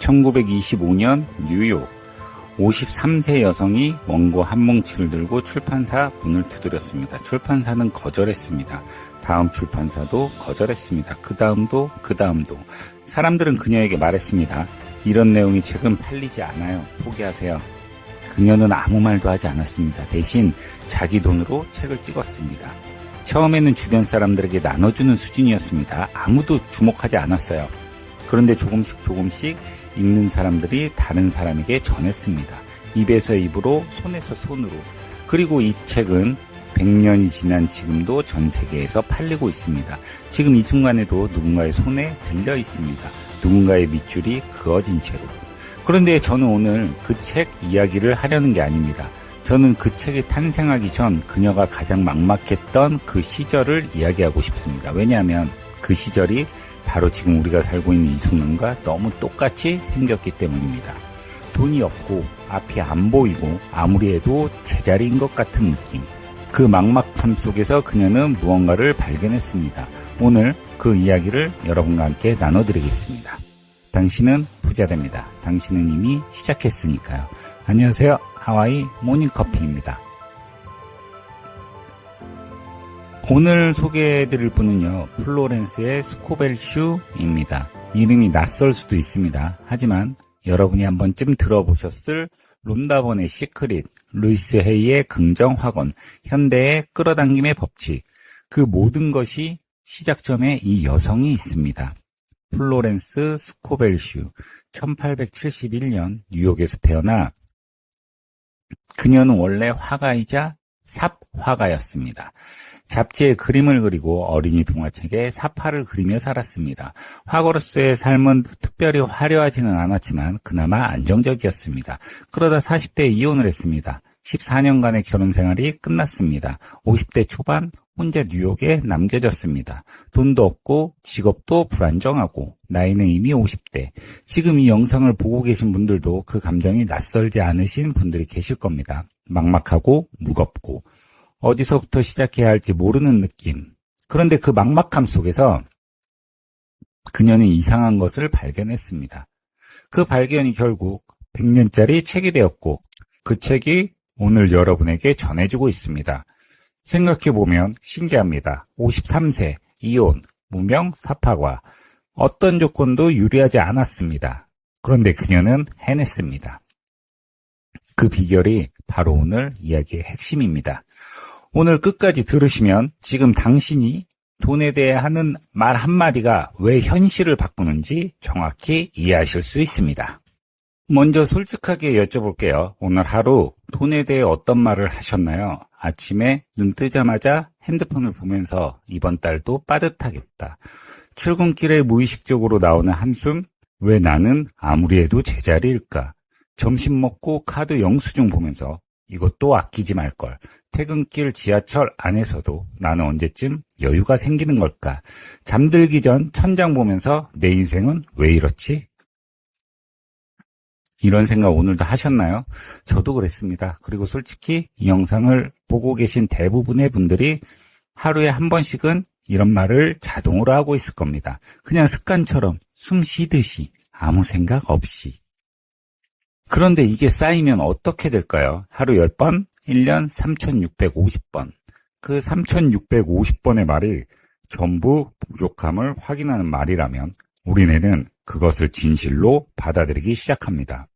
1925년 뉴욕 53세 여성이 원고 한 뭉치를 들고 출판사 문을 두드렸습니다. 출판사는 거절했습니다. 다음 출판사도 거절했습니다. 그 다음도 사람들은 그녀에게 말했습니다. 이런 내용의 책은 팔리지 않아요. 포기하세요. 그녀는 아무 말도 하지 않았습니다. 대신 자기 돈으로 책을 찍었습니다. 처음에는 주변 사람들에게 나눠주는 수준이었습니다. 아무도 주목하지 않았어요. 그런데 조금씩 읽는 사람들이 다른 사람에게 전했습니다. 입에서 입으로, 손에서 손으로. 그리고 이 책은 100년이 지난 지금도 전 세계에서 팔리고 있습니다. 지금 이 순간에도 누군가의 손에 들려 있습니다. 누군가의 밑줄이 그어진 채로. 그런데 저는 오늘 그 책 이야기를 하려는 게 아닙니다. 저는 그 책이 탄생하기 전 그녀가 가장 막막했던 그 시절을 이야기하고 싶습니다. 왜냐하면 그 시절이 바로 지금 우리가 살고 있는 이 순간과 너무 똑같이 생겼기 때문입니다. 돈이 없고 앞이 안 보이고 아무리 해도 제자리인 것 같은 느낌. 그 막막함 속에서 그녀는 무언가를 발견했습니다. 오늘 그 이야기를 여러분과 함께 나눠드리겠습니다. 당신은 부자 됩니다. 당신은 이미 시작했으니까요. 안녕하세요. 하와이 모닝커피입니다. 오늘 소개해드릴 분은요, 플로렌스의 스코벨 슈입니다. 이름이 낯설 수도 있습니다. 하지만 여러분이 한 번쯤 들어보셨을 론다본의 시크릿, 루이스 헤이의 긍정확언, 현대의 끌어당김의 법칙, 그 모든 것이 시작점에 이 여성이 있습니다. 플로렌스 스코벨 슈, 1871년 뉴욕에서 태어나 그녀는 원래 화가이자 삽화가였습니다. 잡지에 그림을 그리고 어린이 동화책에 사파를 그리며 살았습니다. 화가로서의 삶은 특별히 화려하지는 않았지만 그나마 안정적이었습니다. 그러다 40대에 이혼을 했습니다. 14년간의 결혼 생활이 끝났습니다. 50대 초반 혼자 뉴욕에 남겨졌습니다. 돈도 없고 직업도 불안정하고 나이는 이미 50대. 지금 이 영상을 보고 계신 분들도 그 감정이 낯설지 않으신 분들이 계실 겁니다. 막막하고 무겁고 어디서부터 시작해야 할지 모르는 느낌. 그런데 그 막막함 속에서 그녀는 이상한 것을 발견했습니다. 그 발견이 결국 100년짜리 책이 되었고 그 책이 오늘 여러분에게 전해주고 있습니다. 생각해보면 신기합니다. 53세, 이혼, 무명, 사파과 어떤 조건도 유리하지 않았습니다. 그런데 그녀는 해냈습니다. 그 비결이 바로 오늘 이야기의 핵심입니다. 오늘 끝까지 들으시면 지금 당신이 돈에 대해 하는 말 한마디가 왜 현실을 바꾸는지 정확히 이해하실 수 있습니다. 먼저 솔직하게 여쭤볼게요. 오늘 하루 돈에 대해 어떤 말을 하셨나요? 아침에 눈 뜨자마자 핸드폰을 보면서 이번 달도 빠듯하겠다. 출근길에 무의식적으로 나오는 한숨, 왜 나는 아무리 해도 제자리일까? 점심 먹고 카드 영수증 보면서 이것도 아끼지 말걸. 퇴근길 지하철 안에서도 나는 언제쯤 여유가 생기는 걸까? 잠들기 전 천장 보면서 내 인생은 왜 이렇지? 이런 생각 오늘도 하셨나요? 저도 그랬습니다. 그리고 솔직히 이 영상을 보고 계신 대부분의 분들이 하루에 한 번씩은 이런 말을 자동으로 하고 있을 겁니다. 그냥 습관처럼 숨 쉬듯이 아무 생각 없이. 그런데 이게 쌓이면 어떻게 될까요? 하루 10번, 1년 3650번. 그 3650번의 말이 전부 부족함을 확인하는 말이라면 우리네는 그것을 진실로 받아들이기 시작합니다.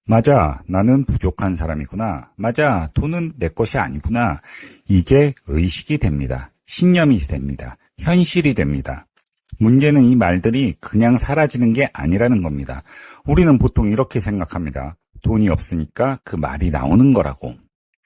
맞아, 나는 부족한 사람이구나. 맞아, 돈은 내 것이 아니구나. 이게 의식이 됩니다. 신념이 됩니다. 현실이 됩니다. 문제는 이 말들이 그냥 사라지는 게 아니라는 겁니다. 우리는 보통 이렇게 생각합니다. 돈이 없으니까 그 말이 나오는 거라고.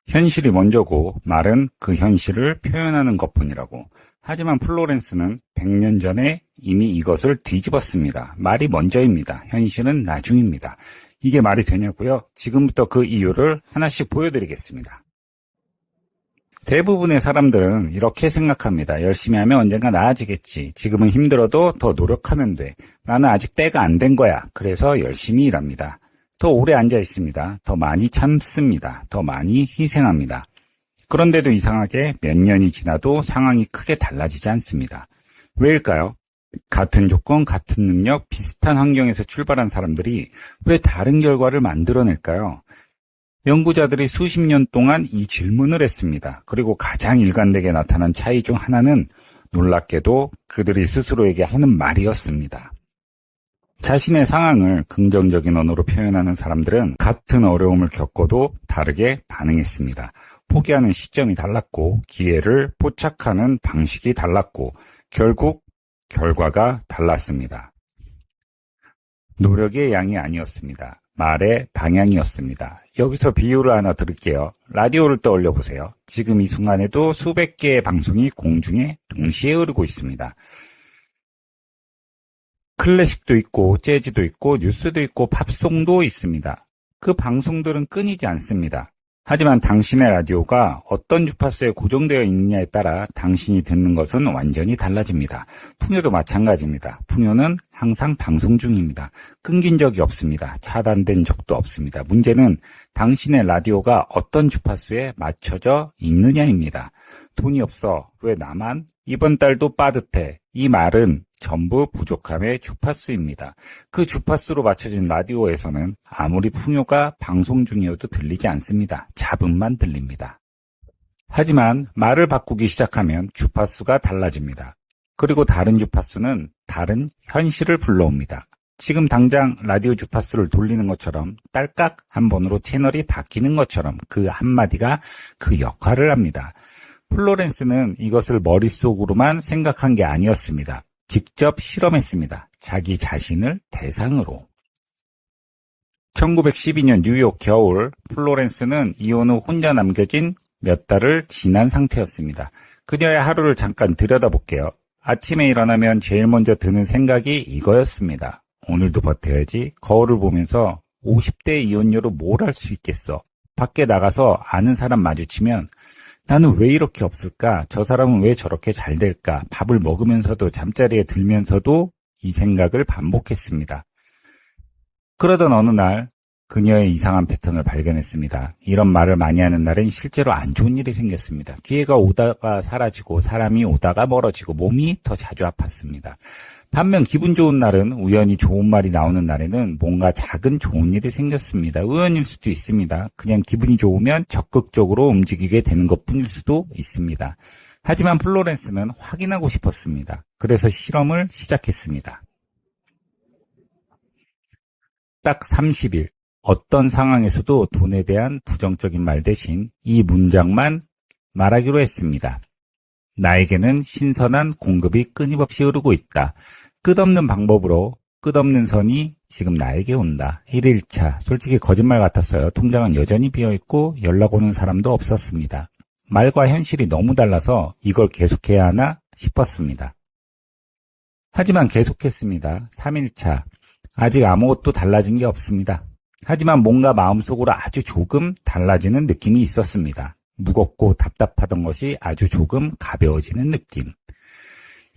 현실이 먼저고 말은 그 현실을 표현하는 것뿐이라고. 하지만 플로렌스는 100년 전에 이미 이것을 뒤집었습니다. 말이 먼저입니다. 현실은 나중입니다. 이게 말이 되냐고요? 지금부터 그 이유를 하나씩 보여드리겠습니다. 대부분의 사람들은 이렇게 생각합니다. 열심히 하면 언젠가 나아지겠지. 지금은 힘들어도 더 노력하면 돼. 나는 아직 때가 안 된 거야. 그래서 열심히 일합니다. 더 오래 앉아 있습니다. 더 많이 참습니다. 더 많이 희생합니다. 그런데도 이상하게 몇 년이 지나도 상황이 크게 달라지지 않습니다. 왜일까요? 같은 조건, 같은 능력, 비슷한 환경에서 출발한 사람들이 왜 다른 결과를 만들어낼까요? 연구자들이 수십 년 동안 이 질문을 했습니다. 그리고 가장 일관되게 나타난 차이 중 하나는 놀랍게도 그들이 스스로에게 하는 말이었습니다. 자신의 상황을 긍정적인 언어로 표현하는 사람들은 같은 어려움을 겪어도 다르게 반응했습니다. 포기하는 시점이 달랐고 기회를 포착하는 방식이 달랐고 결국 결과가 달랐습니다. 노력의 양이 아니었습니다. 말의 방향이었습니다. 여기서 비유를 하나 드릴게요. 라디오를 떠올려 보세요. 지금 이 순간에도 수백 개의 방송이 공중에 동시에 흐르고 있습니다. 클래식도 있고 재즈도 있고 뉴스도 있고 팝송도 있습니다. 그 방송들은 끊이지 않습니다. 하지만 당신의 라디오가 어떤 주파수에 고정되어 있느냐에 따라 당신이 듣는 것은 완전히 달라집니다. 풍요도 마찬가지입니다. 풍요는 항상 방송 중입니다. 끊긴 적이 없습니다. 차단된 적도 없습니다. 문제는 당신의 라디오가 어떤 주파수에 맞춰져 있느냐입니다. 돈이 없어. 왜 나만? 이번 달도 빠듯해. 이 말은 전부 부족함의 주파수입니다. 그 주파수로 맞춰진 라디오에서는 아무리 풍요가 방송 중이어도 들리지 않습니다. 잡음만 들립니다. 하지만 말을 바꾸기 시작하면 주파수가 달라집니다. 그리고 다른 주파수는 다른 현실을 불러옵니다. 지금 당장 라디오 주파수를 돌리는 것처럼 딸깍 한 번으로 채널이 바뀌는 것처럼 그 한마디가 그 역할을 합니다. 플로렌스는 이것을 머릿속으로만 생각한 게 아니었습니다. 직접 실험했습니다. 자기 자신을 대상으로. 1912년 뉴욕 겨울, 플로렌스는 이혼 후 혼자 남겨진 몇 달을 지난 상태였습니다. 그녀의 하루를 잠깐 들여다볼게요. 아침에 일어나면 제일 먼저 드는 생각이 이거였습니다. 오늘도 버텨야지. 거울을 보면서 50대 이혼녀로 뭘 할 수 있겠어. 밖에 나가서 아는 사람 마주치면 나는 왜 이렇게 없을까? 저 사람은 왜 저렇게 잘 될까? 밥을 먹으면서도 잠자리에 들면서도 이 생각을 반복했습니다. 그러던 어느 날 그녀의 이상한 패턴을 발견했습니다. 이런 말을 많이 하는 날엔 실제로 안 좋은 일이 생겼습니다. 기회가 오다가 사라지고 사람이 오다가 멀어지고 몸이 더 자주 아팠습니다. 반면 기분 좋은 날은 우연히 좋은 말이 나오는 날에는 뭔가 작은 좋은 일이 생겼습니다. 우연일 수도 있습니다. 그냥 기분이 좋으면 적극적으로 움직이게 되는 것뿐일 수도 있습니다. 하지만 플로렌스는 확인하고 싶었습니다. 그래서 실험을 시작했습니다. 딱 30일, 어떤 상황에서도 돈에 대한 부정적인 말 대신 이 문장만 말하기로 했습니다. 나에게는 신선한 공급이 끊임없이 흐르고 있다. 끝없는 방법으로 끝없는 선이 지금 나에게 온다. 1일차. 솔직히 거짓말 같았어요. 통장은 여전히 비어있고 연락 오는 사람도 없었습니다. 말과 현실이 너무 달라서 이걸 계속해야 하나 싶었습니다. 하지만 계속했습니다. 3일차. 아직 아무것도 달라진 게 없습니다. 하지만 뭔가 마음속으로 아주 조금 달라지는 느낌이 있었습니다. 무겁고 답답하던 것이 아주 조금 가벼워지는 느낌.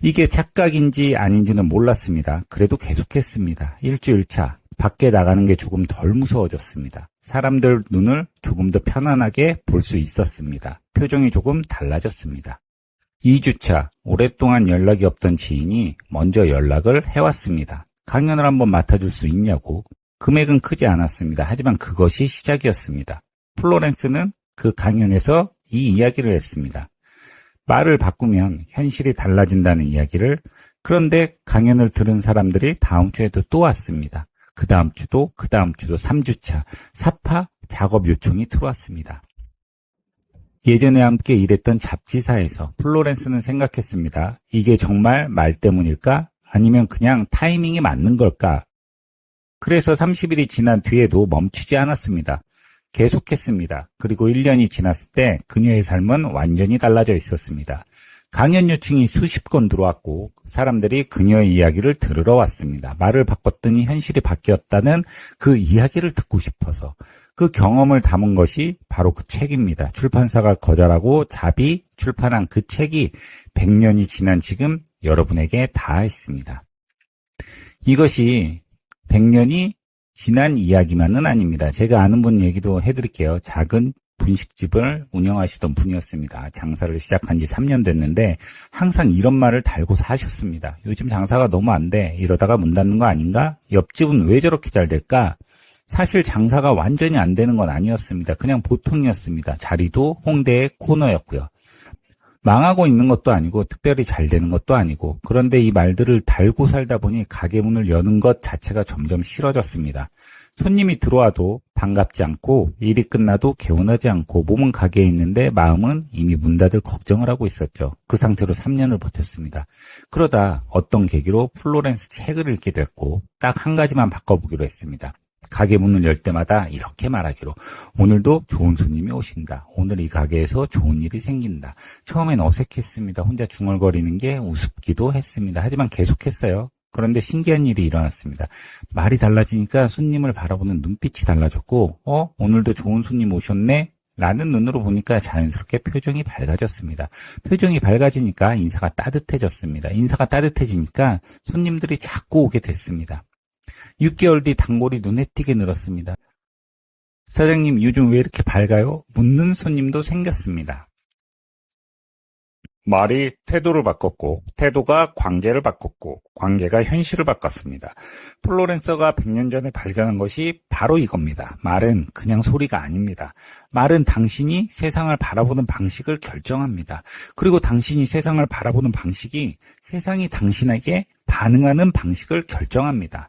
이게 착각인지 아닌지는 몰랐습니다. 그래도 계속했습니다. 일주일차. 밖에 나가는 게 조금 덜 무서워졌습니다. 사람들 눈을 조금 더 편안하게 볼 수 있었습니다. 표정이 조금 달라졌습니다. 2주차. 오랫동안 연락이 없던 지인이 먼저 연락을 해왔습니다. 강연을 한번 맡아줄 수 있냐고. 금액은 크지 않았습니다. 하지만 그것이 시작이었습니다. 플로렌스는 그 강연에서 이 이야기를 했습니다. 말을 바꾸면 현실이 달라진다는 이야기를. 그런데 강연을 들은 사람들이 다음 주에도 또 왔습니다. 그 다음 주도 3주차 사파 작업 요청이 들어왔습니다. 예전에 함께 일했던 잡지사에서 플로렌스는 생각했습니다. 이게 정말 말 때문일까? 아니면 그냥 타이밍이 맞는 걸까? 그래서 30일이 지난 뒤에도 멈추지 않았습니다. 계속했습니다. 그리고 1년이 지났을 때 그녀의 삶은 완전히 달라져 있었습니다. 강연 요청이 수십 건 들어왔고 사람들이 그녀의 이야기를 들으러 왔습니다. 말을 바꿨더니 현실이 바뀌었다는 그 이야기를 듣고 싶어서. 그 경험을 담은 것이 바로 그 책입니다. 출판사가 거절하고 잡이 출판한 그 책이 100년이 지난 지금 여러분에게 닿아있습니다. 이것이 100년이 지난 이야기만은 아닙니다. 제가 아는 분 얘기도 해드릴게요. 작은 분식집을 운영하시던 분이었습니다. 장사를 시작한 지 3년 됐는데 항상 이런 말을 달고 사셨습니다. 요즘 장사가 너무 안 돼. 이러다가 문 닫는 거 아닌가? 옆집은 왜 저렇게 잘 될까? 사실 장사가 완전히 안 되는 건 아니었습니다. 그냥 보통이었습니다. 자리도 홍대의 코너였고요. 망하고 있는 것도 아니고 특별히 잘 되는 것도 아니고, 그런데 이 말들을 달고 살다 보니 가게 문을 여는 것 자체가 점점 싫어졌습니다. 손님이 들어와도 반갑지 않고 일이 끝나도 개운하지 않고 몸은 가게에 있는데 마음은 이미 문 닫을 걱정을 하고 있었죠. 그 상태로 3년을 버텼습니다. 그러다 어떤 계기로 플로렌스 책을 읽게 됐고 딱 한 가지만 바꿔보기로 했습니다. 가게 문을 열 때마다 이렇게 말하기로: 오늘도 좋은 손님이 오신다. 오늘 이 가게에서 좋은 일이 생긴다. 처음엔 어색했습니다. 혼자 중얼거리는 게 우습기도 했습니다. 하지만 계속했어요. 그런데 신기한 일이 일어났습니다. 말이 달라지니까 손님을 바라보는 눈빛이 달라졌고, 오늘도 좋은 손님 오셨네? 라는 눈으로 보니까 자연스럽게 표정이 밝아졌습니다. 표정이 밝아지니까 인사가 따뜻해졌습니다. 인사가 따뜻해지니까 손님들이 자꾸 오게 됐습니다. 6개월 뒤 단골이 눈에 띄게 늘었습니다. 사장님, 요즘 왜 이렇게 밝아요? 묻는 손님도 생겼습니다. 말이 태도를 바꿨고, 태도가 관계를 바꿨고, 관계가 현실을 바꿨습니다. 플로렌서가 100년 전에 발견한 것이 바로 이겁니다. 말은 그냥 소리가 아닙니다. 말은 당신이 세상을 바라보는 방식을 결정합니다. 그리고 당신이 세상을 바라보는 방식이 세상이 당신에게 반응하는 방식을 결정합니다.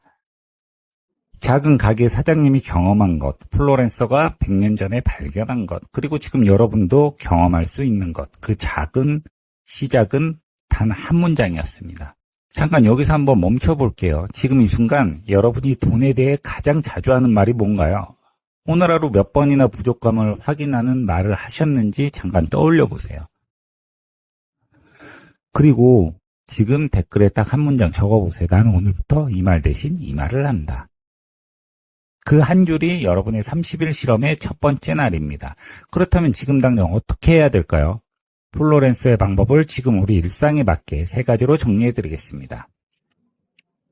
작은 가게 사장님이 경험한 것, 플로렌서가 100년 전에 발견한 것, 그리고 지금 여러분도 경험할 수 있는 것, 그 작은 시작은 단 한 문장이었습니다. 잠깐 여기서 한번 멈춰볼게요. 지금 이 순간 여러분이 돈에 대해 가장 자주 하는 말이 뭔가요? 오늘 하루 몇 번이나 부족함을 확인하는 말을 하셨는지 잠깐 떠올려 보세요. 그리고 지금 댓글에 딱 한 문장 적어보세요. 나는 오늘부터 이 말 대신 이 말을 한다. 그 한 줄이 여러분의 30일 실험의 첫 번째 날입니다. 그렇다면 지금 당장 어떻게 해야 될까요? 플로렌서의 방법을 지금 우리 일상에 맞게 3가지로 정리해드리겠습니다.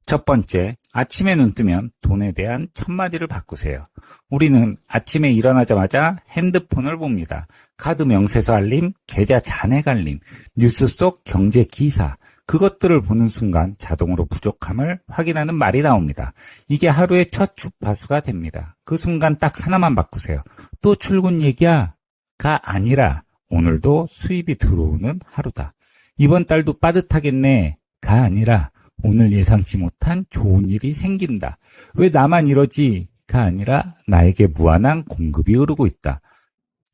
첫 번째, 아침에 눈 뜨면 돈에 대한 첫마디를 바꾸세요. 우리는 아침에 일어나자마자 핸드폰을 봅니다. 카드 명세서 알림, 계좌 잔액 알림, 뉴스 속 경제 기사, 그것들을 보는 순간 자동으로 부족함을 확인하는 말이 나옵니다. 이게 하루의 첫 주파수가 됩니다. 그 순간 딱 하나만 바꾸세요. 또 출근 얘기야? 가 아니라 오늘도 수입이 들어오는 하루다. 이번 달도 빠듯하겠네? 가 아니라 오늘 예상치 못한 좋은 일이 생긴다. 왜 나만 이러지? 가 아니라 나에게 무한한 공급이 흐르고 있다.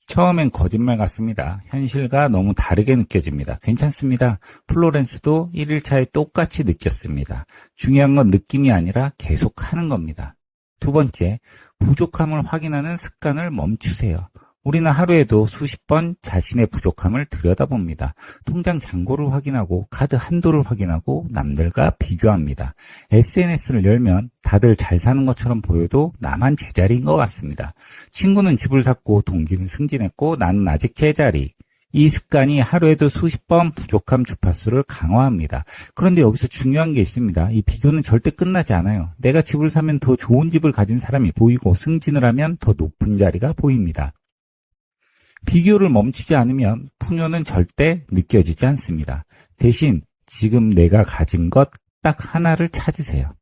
처음엔 거짓말 같습니다. 현실과 너무 다르게 느껴집니다. 괜찮습니다. 플로렌스도 1일차에 똑같이 느꼈습니다. 중요한 건 느낌이 아니라 계속하는 겁니다. 두 번째, 부족함을 확인하는 습관을 멈추세요. 우리는 하루에도 수십 번 자신의 부족함을 들여다봅니다. 통장 잔고를 확인하고 카드 한도를 확인하고 남들과 비교합니다. SNS를 열면 다들 잘 사는 것처럼 보여도 나만 제자리인 것 같습니다. 친구는 집을 샀고 동기는 승진했고 나는 아직 제자리. 이 습관이 하루에도 수십 번 부족함 주파수를 강화합니다. 그런데 여기서 중요한 게 있습니다. 이 비교는 절대 끝나지 않아요. 내가 집을 사면 더 좋은 집을 가진 사람이 보이고 승진을 하면 더 높은 자리가 보입니다. 비교를 멈추지 않으면 풍요는 절대 느껴지지 않습니다. 대신 지금 내가 가진 것 딱 하나를 찾으세요.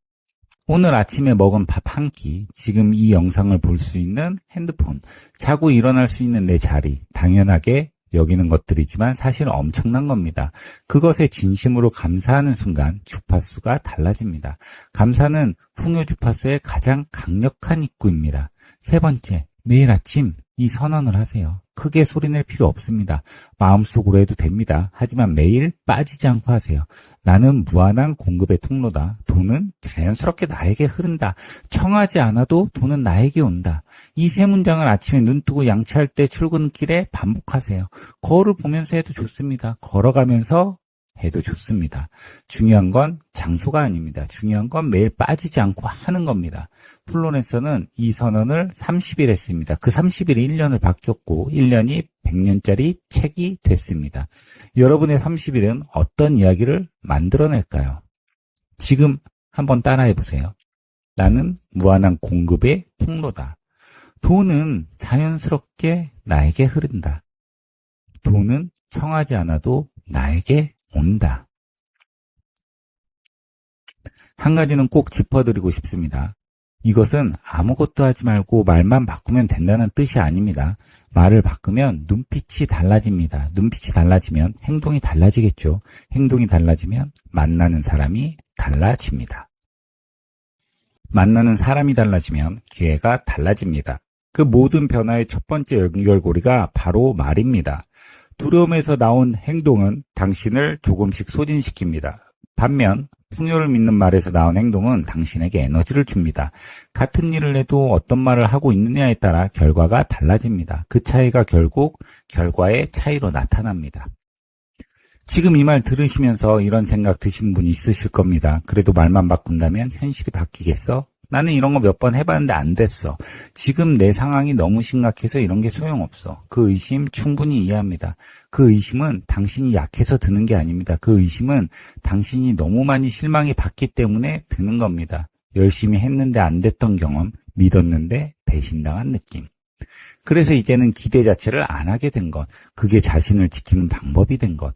오늘 아침에 먹은 밥 한 끼, 지금 이 영상을 볼 수 있는 핸드폰, 자고 일어날 수 있는 내 자리, 당연하게 여기는 것들이지만 사실 엄청난 겁니다. 그것에 진심으로 감사하는 순간 주파수가 달라집니다. 감사는 풍요 주파수의 가장 강력한 입구입니다. 세 번째, 매일 아침 이 선언을 하세요. 크게 소리낼 필요 없습니다. 마음속으로 해도 됩니다. 하지만 매일 빠지지 않고 하세요. 나는 무한한 공급의 통로다. 돈은 자연스럽게 나에게 흐른다. 청하지 않아도 돈은 나에게 온다. 이 세 문장을 아침에 눈 뜨고 양치할 때 출근길에 반복하세요. 거울을 보면서 해도 좋습니다. 걸어가면서 해도 좋습니다. 중요한 건 장소가 아닙니다. 중요한 건 매일 빠지지 않고 하는 겁니다. 플로렌서는 이 선언을 30일 했습니다. 그 30일이 1년을 바뀌었고 1년이 100년짜리 책이 됐습니다. 여러분의 30일은 어떤 이야기를 만들어낼까요? 지금 한번 따라해 보세요. 나는 무한한 공급의 통로다. 돈은 자연스럽게 나에게 흐른다. 돈은 청하지 않아도 나에게 온다. 한 가지는 꼭 짚어드리고 싶습니다. 이것은 아무것도 하지 말고 말만 바꾸면 된다는 뜻이 아닙니다. 말을 바꾸면 눈빛이 달라집니다. 눈빛이 달라지면 행동이 달라지겠죠. 행동이 달라지면 만나는 사람이 달라집니다. 만나는 사람이 달라지면 기회가 달라집니다. 그 모든 변화의 첫 번째 연결고리가 바로 말입니다. 두려움에서 나온 행동은 당신을 조금씩 소진시킵니다. 반면 풍요를 믿는 말에서 나온 행동은 당신에게 에너지를 줍니다. 같은 일을 해도 어떤 말을 하고 있느냐에 따라 결과가 달라집니다. 그 차이가 결국 결과의 차이로 나타납니다. 지금 이 말 들으시면서 이런 생각 드신 분이 있으실 겁니다. 그래도 말만 바꾼다면 현실이 바뀌겠어? 나는 이런 거 몇 번 해봤는데 안 됐어. 지금 내 상황이 너무 심각해서 이런 게 소용없어. 그 의심 충분히 이해합니다. 그 의심은 당신이 약해서 드는 게 아닙니다. 그 의심은 당신이 너무 많이 실망이 받기 때문에 드는 겁니다. 열심히 했는데 안 됐던 경험, 믿었는데 배신당한 느낌. 그래서 이제는 기대 자체를 안 하게 된 것, 그게 자신을 지키는 방법이 된 것.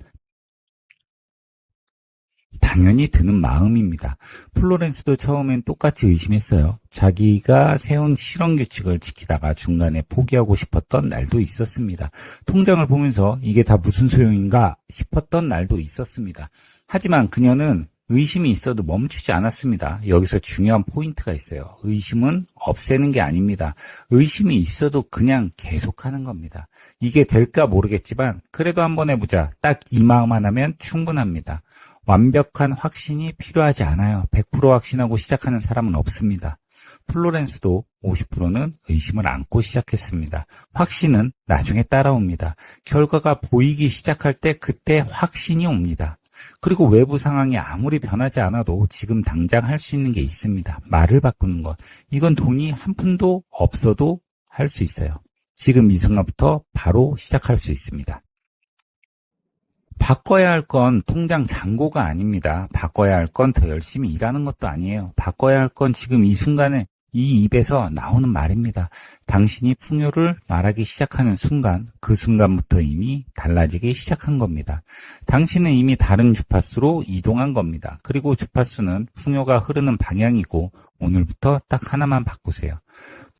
당연히 드는 마음입니다. 플로렌스도 처음엔 똑같이 의심했어요. 자기가 세운 실현 규칙을 지키다가 중간에 포기하고 싶었던 날도 있었습니다. 통장을 보면서 이게 다 무슨 소용인가 싶었던 날도 있었습니다. 하지만 그녀는 의심이 있어도 멈추지 않았습니다. 여기서 중요한 포인트가 있어요. 의심은 없애는 게 아닙니다. 의심이 있어도 그냥 계속하는 겁니다. 이게 될까 모르겠지만 그래도 한번 해보자. 딱 이 마음만 하면 충분합니다. 완벽한 확신이 필요하지 않아요. 100% 확신하고 시작하는 사람은 없습니다. 플로렌스도 50%는 의심을 안고 시작했습니다. 확신은 나중에 따라옵니다. 결과가 보이기 시작할 때 그때 확신이 옵니다. 그리고 외부 상황이 아무리 변하지 않아도 지금 당장 할 수 있는 게 있습니다. 말을 바꾸는 것. 이건 돈이 한 푼도 없어도 할 수 있어요. 지금 이 순간부터 바로 시작할 수 있습니다. 바꿔야 할 건 통장 잔고가 아닙니다. 바꿔야 할 건 더 열심히 일하는 것도 아니에요. 바꿔야 할 건 지금 이 순간에 이 입에서 나오는 말입니다. 당신이 풍요를 말하기 시작하는 순간, 그 순간부터 이미 달라지기 시작한 겁니다. 당신은 이미 다른 주파수로 이동한 겁니다. 그리고 주파수는 풍요가 흐르는 방향이고 오늘부터 딱 하나만 바꾸세요.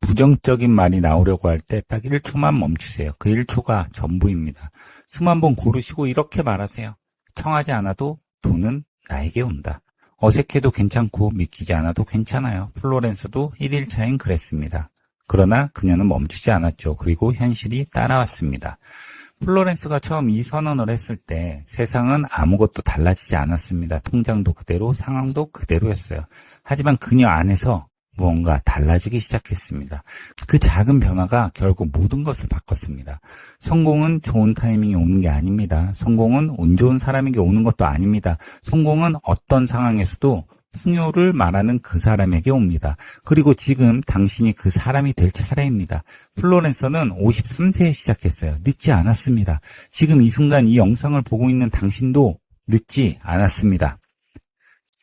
부정적인 말이 나오려고 할 때 딱 1초만 멈추세요. 그 1초가 전부입니다. 숨 한번 고르시고 이렇게 말하세요. 청하지 않아도 돈은 나에게 온다. 어색해도 괜찮고 믿기지 않아도 괜찮아요. 플로렌스도 1일차엔 그랬습니다. 그러나 그녀는 멈추지 않았죠. 그리고 현실이 따라왔습니다. 플로렌스가 처음 이 선언을 했을 때 세상은 아무것도 달라지지 않았습니다. 통장도 그대로, 상황도 그대로였어요. 하지만 그녀 안에서 무언가 달라지기 시작했습니다. 그 작은 변화가 결국 모든 것을 바꿨습니다. 성공은 좋은 타이밍에 오는 게 아닙니다. 성공은 운 좋은 사람에게 오는 것도 아닙니다. 성공은 어떤 상황에서도 풍요를 말하는 그 사람에게 옵니다. 그리고 지금 당신이 그 사람이 될 차례입니다. 플로렌서는 53세에 시작했어요. 늦지 않았습니다. 지금 이 순간 이 영상을 보고 있는 당신도 늦지 않았습니다.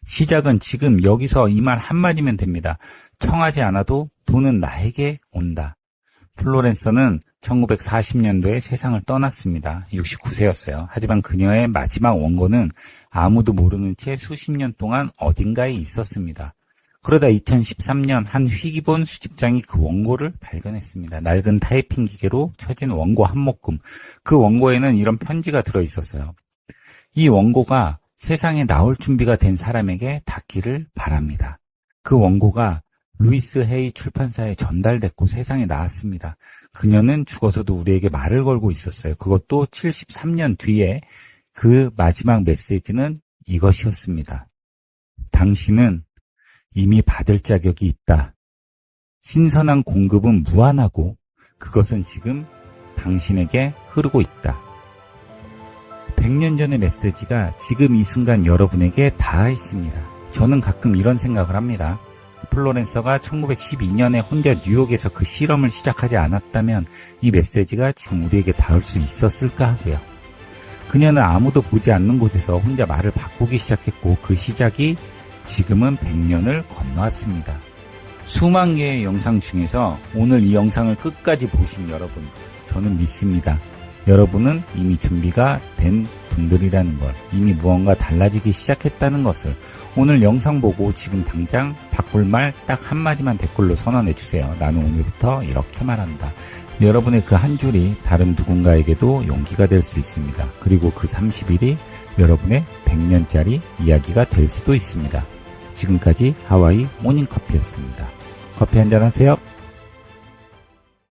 시작은 지금 여기서 이 말 한마디면 됩니다. 청하지 않아도 돈은 나에게 온다. 플로렌서는 1940년도에 세상을 떠났습니다. 69세였어요. 하지만 그녀의 마지막 원고는 아무도 모르는 채 수십 년 동안 어딘가에 있었습니다. 그러다 2013년 한 희귀본 수집장이 그 원고를 발견했습니다. 낡은 타이핑 기계로 쳐진 원고 한 묶음. 그 원고에는 이런 편지가 들어있었어요. 이 원고가 세상에 나올 준비가 된 사람에게 닿기를 바랍니다. 그 원고가 루이스 헤이 출판사에 전달됐고 세상에 나왔습니다. 그녀는 죽어서도 우리에게 말을 걸고 있었어요. 그것도 73년 뒤에 그 마지막 메시지는 이것이었습니다. 당신은 이미 받을 자격이 있다. 신선한 공급은 무한하고 그것은 지금 당신에게 흐르고 있다. 100년 전의 메시지가 지금 이 순간 여러분에게 닿아 있습니다. 저는 가끔 이런 생각을 합니다. 플로렌서가 1912년에 혼자 뉴욕에서 그 실험을 시작하지 않았다면 이 메시지가 지금 우리에게 닿을 수 있었을까 하고요. 그녀는 아무도 보지 않는 곳에서 혼자 말을 바꾸기 시작했고 그 시작이 지금은 100년을 건너왔습니다. 수만 개의 영상 중에서 오늘 이 영상을 끝까지 보신 여러분, 저는 믿습니다. 여러분은 이미 준비가 된 분들이라는 걸, 이미 무언가 달라지기 시작했다는 것을. 오늘 영상 보고 지금 당장 바꿀 말 딱 한마디만 댓글로 선언해 주세요. 나는 오늘부터 이렇게 말한다. 여러분의 그 한 줄이 다른 누군가에게도 용기가 될 수 있습니다. 그리고 그 30일이 여러분의 100년짜리 이야기가 될 수도 있습니다. 지금까지 하와이 모닝커피였습니다. 커피 한잔 하세요.